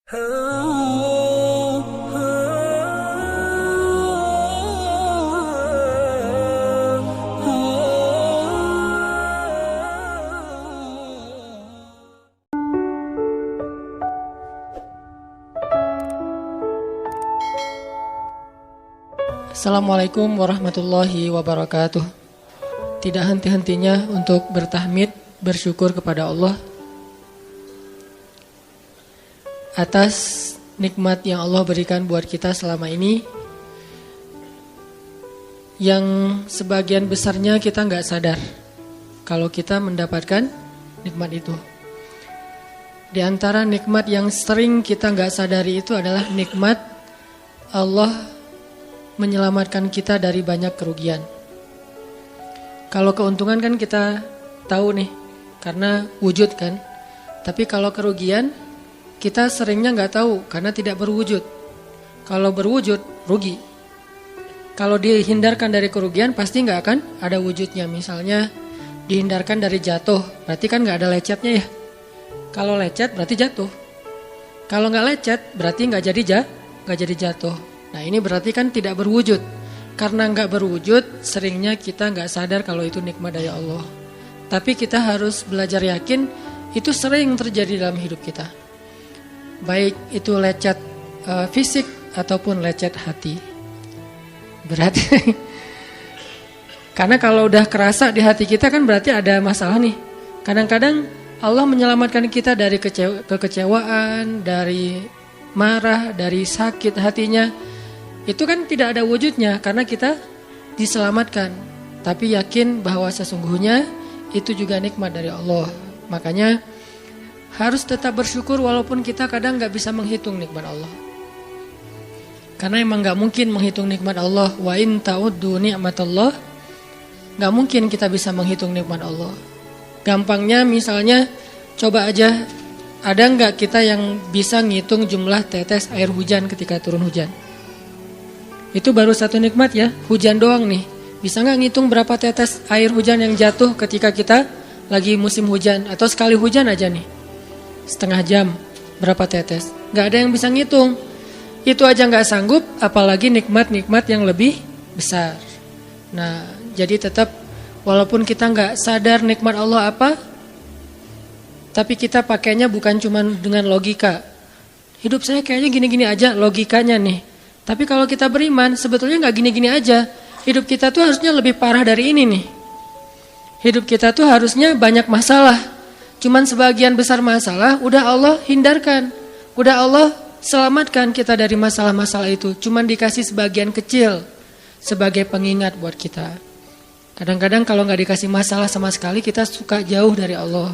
Assalamualaikum warahmatullahi wabarakatuh. Tidak henti-hentinya untuk bertahmid, bersyukur kepada Allah atas nikmat yang Allah berikan buat kita selama ini, yang sebagian besarnya kita gak sadar kalau kita mendapatkan nikmat itu. Di antara nikmat yang sering kita gak sadari itu adalah nikmat Allah menyelamatkan kita dari banyak kerugian. Kalau keuntungan kan kita tahu nih, karena wujud kan. Tapi kalau kerugian, kita seringnya nggak tahu karena tidak berwujud. Kalau berwujud, rugi. Kalau dihindarkan dari kerugian, pasti nggak akan ada wujudnya. Misalnya dihindarkan dari jatuh, berarti kan nggak ada lecetnya ya. Kalau lecet berarti jatuh. Kalau nggak lecet, berarti nggak jadi jatuh. Nah ini berarti kan tidak berwujud. Karena nggak berwujud, seringnya kita nggak sadar kalau itu nikmat dari Allah. Tapi kita harus belajar yakin itu sering terjadi dalam hidup kita. Baik itu lecet fisik ataupun lecet hati. Berat. Karena kalau udah kerasa di hati kita kan berarti ada masalah nih. Kadang-kadang Allah menyelamatkan kita dari kekecewaan, dari marah, dari sakit hatinya. Itu kan tidak ada wujudnya karena kita diselamatkan. Tapi yakin bahwa sesungguhnya itu juga nikmat dari Allah. Makanya harus tetap bersyukur walaupun kita kadang gak bisa menghitung nikmat Allah. Karena emang gak mungkin menghitung nikmat Allah. Wa in ta'uddu ni'matallah. Gak mungkin kita bisa menghitung nikmat Allah. Gampangnya misalnya coba aja, ada gak kita yang bisa ngitung jumlah tetes air hujan ketika turun hujan? Itu baru satu nikmat ya, hujan doang nih. Bisa gak ngitung berapa tetes air hujan yang jatuh ketika kita lagi musim hujan? Atau sekali hujan aja nih, setengah jam berapa tetes? Gak ada yang bisa ngitung. Itu aja gak sanggup, apalagi nikmat-nikmat yang lebih besar. Nah jadi tetap walaupun kita gak sadar nikmat Allah apa, tapi kita pakainya bukan cuma dengan logika. Hidup saya kayaknya gini-gini aja logikanya nih. Tapi kalau kita beriman, sebetulnya gak gini-gini aja. Hidup kita tuh harusnya lebih parah dari ini nih. Hidup kita tuh harusnya banyak masalah. Cuman sebagian besar masalah udah Allah hindarkan. Udah Allah selamatkan kita dari masalah-masalah itu. Cuman dikasih sebagian kecil sebagai pengingat buat kita. Kadang-kadang kalau gak dikasih masalah sama sekali, kita suka jauh dari Allah.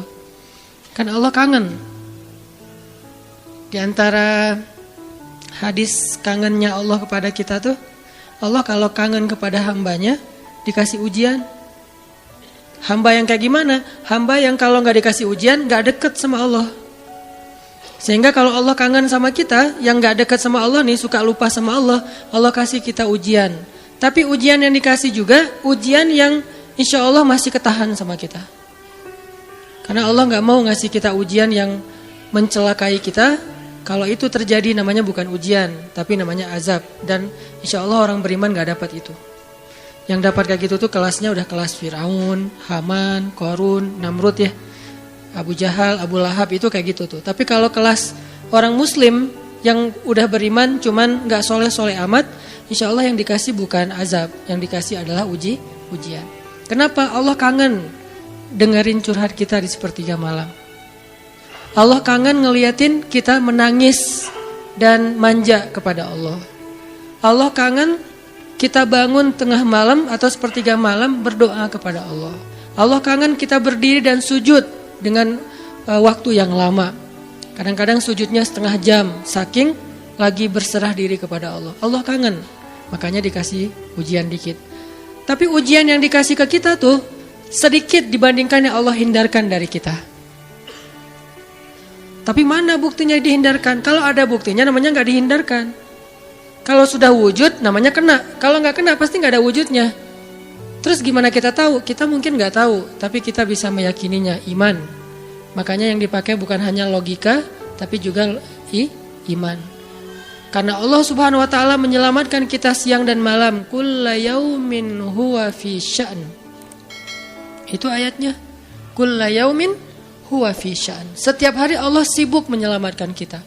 Kan Allah kangen. Di antara hadis kangennya Allah kepada kita tuh, Allah kalau kangen kepada hambanya dikasih ujian. Hamba yang kayak gimana? Hamba yang kalau gak dikasih ujian gak deket sama Allah. Sehingga kalau Allah kangen sama kita, yang gak deket sama Allah nih, suka lupa sama Allah, Allah kasih kita ujian. Tapi ujian yang dikasih juga ujian yang insya Allah masih ketahan sama kita. Karena Allah gak mau ngasih kita ujian yang mencelakai kita. Kalau itu terjadi namanya bukan ujian, tapi namanya azab. Dan insya Allah orang beriman gak dapat itu. Yang dapat kayak gitu tuh kelasnya udah kelas Firaun, Haman, Korun, Namrud ya. Abu Jahal, Abu Lahab itu kayak gitu tuh. Tapi kalau kelas orang muslim yang udah beriman cuman gak soleh-soleh amat, insya Allah yang dikasih bukan azab. Yang dikasih adalah ujian. Kenapa? Allah kangen dengerin curhat kita di sepertiga malam. Allah kangen ngeliatin kita menangis dan manja kepada Allah. Allah kangen kita bangun tengah malam atau sepertiga malam berdoa kepada Allah. Allah kangen kita berdiri dan sujud dengan waktu yang lama. Kadang-kadang sujudnya setengah jam, saking lagi berserah diri kepada Allah. Allah kangen, makanya dikasih ujian dikit. Tapi ujian yang dikasih ke kita tuh sedikit dibandingkan yang Allah hindarkan dari kita. Tapi mana buktinya dihindarkan? Kalau ada buktinya namanya gak dihindarkan. Kalau sudah wujud namanya kena. Kalau gak kena pasti gak ada wujudnya. Terus gimana kita tahu? Kita mungkin gak tahu, tapi kita bisa meyakininya, iman. Makanya yang dipakai bukan hanya logika, tapi juga iman. Karena Allah Subhanahu wa taala menyelamatkan kita siang dan malam. Kulla yaumin huwa fi sya'n. Itu ayatnya. Kulla yaumin huwa fi sya'n. Setiap hari Allah sibuk menyelamatkan kita.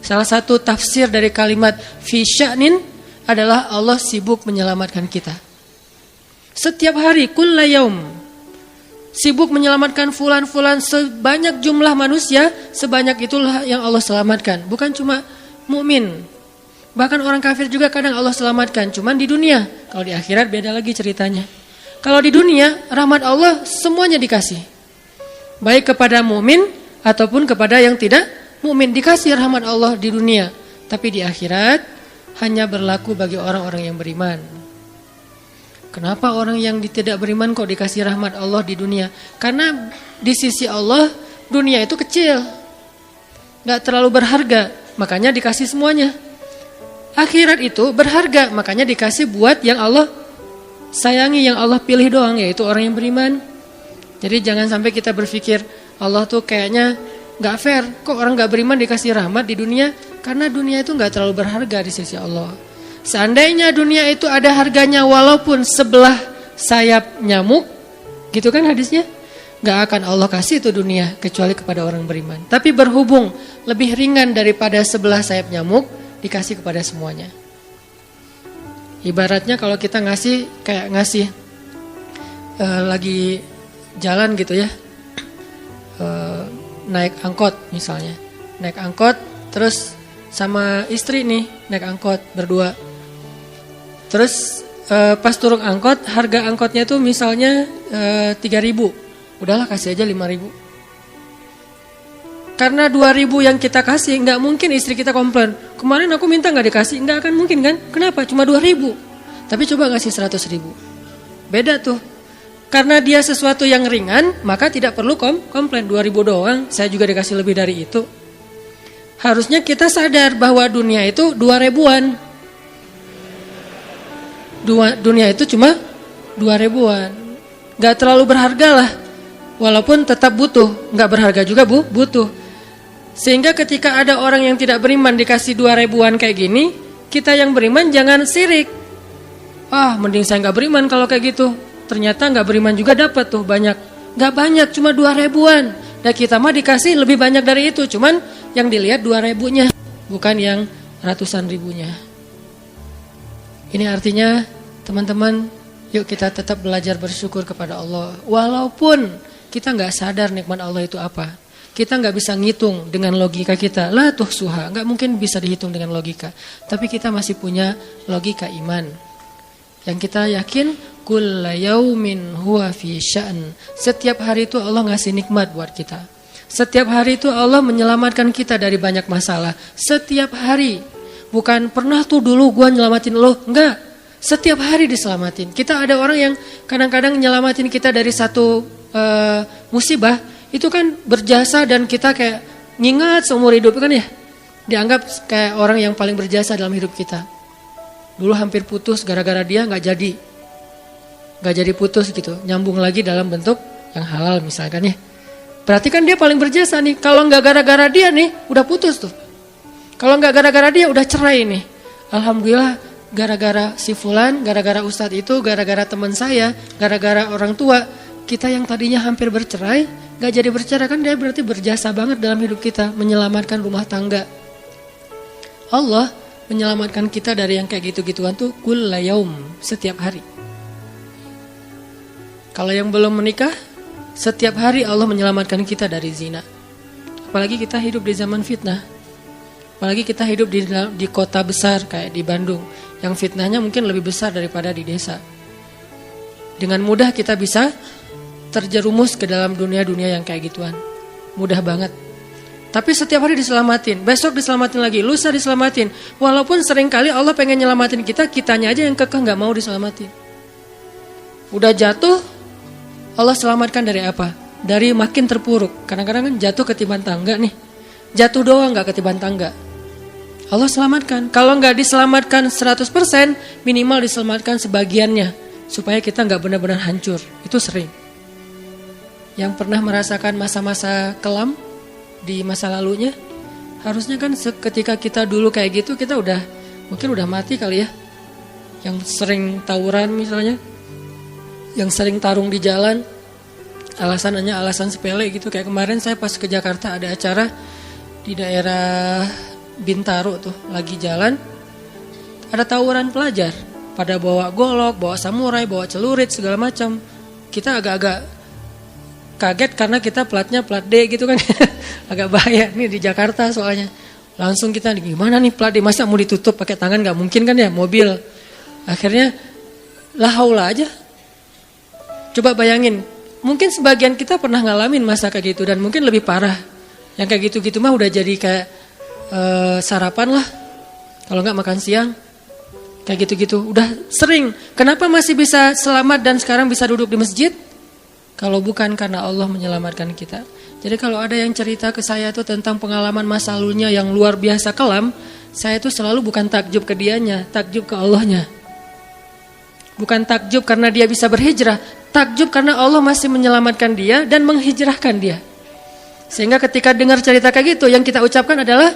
Salah satu tafsir dari kalimat fi sya'nin adalah Allah sibuk menyelamatkan kita. Setiap hari kulla yaum sibuk menyelamatkan fulan-fulan, sebanyak jumlah manusia, sebanyak itulah yang Allah selamatkan. Bukan cuma mukmin, bahkan orang kafir juga kadang Allah selamatkan. Cuman di dunia, kalau di akhirat beda lagi ceritanya. Kalau di dunia, rahmat Allah semuanya dikasih, baik kepada mukmin ataupun kepada yang tidak mukmin, dikasih rahmat Allah di dunia. Tapi di akhirat hanya berlaku bagi orang-orang yang beriman. Kenapa orang yang tidak beriman kok dikasih rahmat Allah di dunia? Karena di sisi Allah dunia itu kecil, gak terlalu berharga, makanya dikasih semuanya. Akhirat itu berharga, makanya dikasih buat yang Allah sayangi, yang Allah pilih doang, yaitu orang yang beriman. Jadi jangan sampai kita berpikir Allah tuh kayaknya gak fair, kok orang gak beriman dikasih rahmat di dunia. Karena dunia itu gak terlalu berharga di sisi Allah. Seandainya dunia itu ada harganya walaupun sebelah sayap nyamuk, gitu kan hadisnya, gak akan Allah kasih itu dunia kecuali kepada orang beriman. Tapi berhubung lebih ringan daripada sebelah sayap nyamuk, dikasih kepada semuanya. Ibaratnya kalau kita ngasih, kayak ngasih lagi jalan gitu ya, naik angkot misalnya, naik angkot terus sama istri nih naik angkot berdua. Terus pas turun angkot, harga angkotnya tuh misalnya 3.000, udahlah kasih aja 5.000. Karena 2.000 yang kita kasih, nggak mungkin istri kita komplain, kemarin aku minta nggak dikasih, nggak akan mungkin kan? Kenapa? Cuma 2.000. Tapi coba ngasih 100.000, beda tuh. Karena dia sesuatu yang ringan, maka tidak perlu komplain. 2.000 doang, saya juga dikasih lebih dari itu. Harusnya kita sadar bahwa dunia itu 2.000-an. Dunia itu cuma 2.000-an, gak terlalu berharga lah, walaupun tetap butuh, gak berharga juga butuh. Sehingga ketika ada orang yang tidak beriman dikasih 2.000-an kayak gini, kita yang beriman jangan sirik. Mending saya gak beriman kalau kayak gitu. Ternyata gak beriman juga dapat tuh banyak. Gak banyak, cuma 2.000-an. Dan kita mah dikasih lebih banyak dari itu, cuman yang dilihat 2.000-nya, bukan yang ratusan ribunya. Ini artinya teman-teman, yuk kita tetap belajar bersyukur kepada Allah. Walaupun kita gak sadar nikmat Allah itu apa. Kita gak bisa ngitung dengan logika kita. La tuhsuha, gak mungkin bisa dihitung dengan logika. Tapi kita masih punya logika iman. Yang kita yakin, kulla yaumin huwa fi sya'n. Setiap hari itu Allah ngasih nikmat buat kita. Setiap hari itu Allah menyelamatkan kita dari banyak masalah. Setiap hari. Bukan pernah tuh dulu gua nyelamatin lo, enggak. Setiap hari diselamatin. Kita ada orang yang kadang-kadang nyelamatin kita dari satu musibah, itu kan berjasa dan kita kayak ngingat seumur hidup kan ya. Dianggap kayak orang yang paling berjasa dalam hidup kita. Dulu hampir putus gara-gara dia gak jadi putus gitu. Nyambung lagi dalam bentuk yang halal misalkan ya. Berarti kan dia paling berjasa nih. Kalau gak gara-gara dia nih udah putus tuh. Kalau gak gara-gara dia udah cerai nih. Alhamdulillah gara-gara si fulan, gara-gara ustadz itu, gara-gara teman saya, gara-gara orang tua, kita yang tadinya hampir bercerai, gak jadi bercerai kan dia berarti berjasa banget dalam hidup kita, menyelamatkan rumah tangga. Allah menyelamatkan kita dari yang kayak gitu-gituan tuh kulla yaum, setiap hari. Kalau yang belum menikah, setiap hari Allah menyelamatkan kita dari zina. Apalagi kita hidup di zaman fitnah. Apalagi kita hidup di kota besar kayak di Bandung, yang fitnahnya mungkin lebih besar daripada di desa. Dengan mudah kita bisa terjerumus ke dalam dunia-dunia yang kayak gituan. Mudah banget. Tapi setiap hari diselamatin, besok diselamatin lagi, lusa diselamatin. Walaupun seringkali Allah pengen nyelamatin kita, kitanya aja yang kekeh gak mau diselamatin. Udah jatuh, Allah selamatkan dari apa? Dari makin terpuruk. Kadang-kadang kan jatuh ketiban tangga nih. Jatuh doang gak ketiban tangga. Allah selamatkan. Kalau nggak diselamatkan 100%, minimal diselamatkan sebagiannya supaya kita nggak benar-benar hancur. Itu sering. Yang pernah merasakan masa-masa kelam di masa lalunya, Harusnya kan ketika kita dulu kayak gitu kita mungkin udah mati kali ya. Yang sering tawuran misalnya, yang sering tarung di jalan, alasannya alasan sepele gitu. Kayak kemarin saya pas ke Jakarta ada acara di daerah Bintaro tuh, lagi jalan, ada tawuran pelajar. Pada bawa golok, bawa samurai, bawa celurit, segala macam. Kita agak-agak kaget karena kita platnya plat D gitu kan. Agak bahaya nih di Jakarta soalnya. Langsung kita gimana nih plat D, masa mau ditutup pakai tangan, gak mungkin kan ya, mobil. Akhirnya la haula aja. Coba bayangin, mungkin sebagian kita pernah ngalamin masa kayak gitu dan mungkin lebih parah. Yang kayak gitu-gitu mah udah jadi kayak sarapan lah. Kalau gak makan siang. Kayak gitu-gitu, udah sering. Kenapa masih bisa selamat dan sekarang bisa duduk di masjid? Kalau bukan karena Allah menyelamatkan kita. Jadi kalau ada yang cerita ke saya tuh tentang pengalaman masa lalunya yang luar biasa kelam, saya tuh selalu bukan takjub ke dianya, takjub ke Allahnya. Bukan takjub karena dia bisa berhijrah, takjub karena Allah masih menyelamatkan dia dan menghijrahkan dia. Sehingga ketika dengar cerita kayak gitu, yang kita ucapkan adalah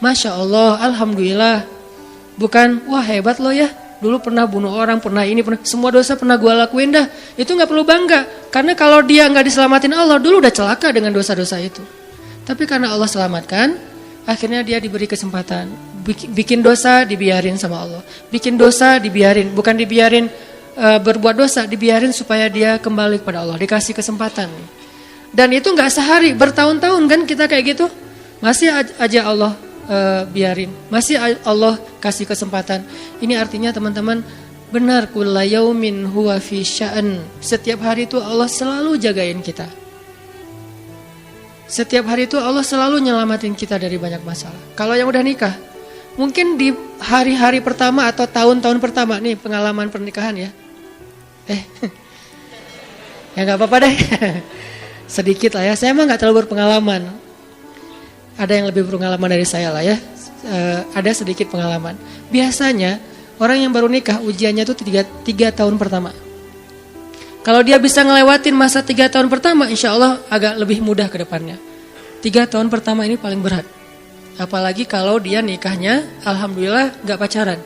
Masya Allah, Alhamdulillah. Bukan, wah hebat lo ya, dulu pernah bunuh orang, pernah ini, pernah semua dosa pernah gue lakuin dah. Itu gak perlu bangga. Karena kalau dia gak diselamatin Allah, dulu udah celaka dengan dosa-dosa itu. Tapi karena Allah selamatkan, akhirnya dia diberi kesempatan. Bikin dosa, dibiarin sama Allah. Bikin dosa, dibiarin. Bukan dibiarin berbuat dosa, dibiarin supaya dia kembali kepada Allah. Dikasih kesempatan. Dan itu gak sehari, bertahun-tahun kan kita kayak gitu. Masih aja Allah biarin, masih Allah kasih kesempatan. Ini artinya teman-teman, benar, kulla yaumin huwa fi sya'an. Setiap hari itu Allah selalu jagain kita. Setiap hari itu Allah selalu nyelamatin kita dari banyak masalah. Kalau yang udah nikah, mungkin di hari-hari pertama atau tahun-tahun pertama nih pengalaman pernikahan ya. Ya nggak apa-apa deh. Sedikit lah ya. Saya emang nggak terlalu berpengalaman. Ada yang lebih berpengalaman dari saya lah ya. Ada sedikit pengalaman. Biasanya orang yang baru nikah ujiannya tuh 3 tahun pertama. Kalau dia bisa ngelewatin masa 3 tahun pertama, insya Allah agak lebih mudah ke depannya. 3 tahun pertama ini paling berat. Apalagi kalau dia nikahnya, alhamdulillah gak pacaran.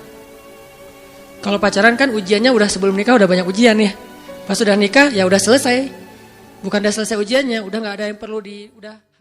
Kalau pacaran kan ujiannya udah sebelum nikah udah banyak ujian ya. Pas udah nikah ya udah selesai. Bukan udah selesai ujiannya, udah gak ada yang perlu udah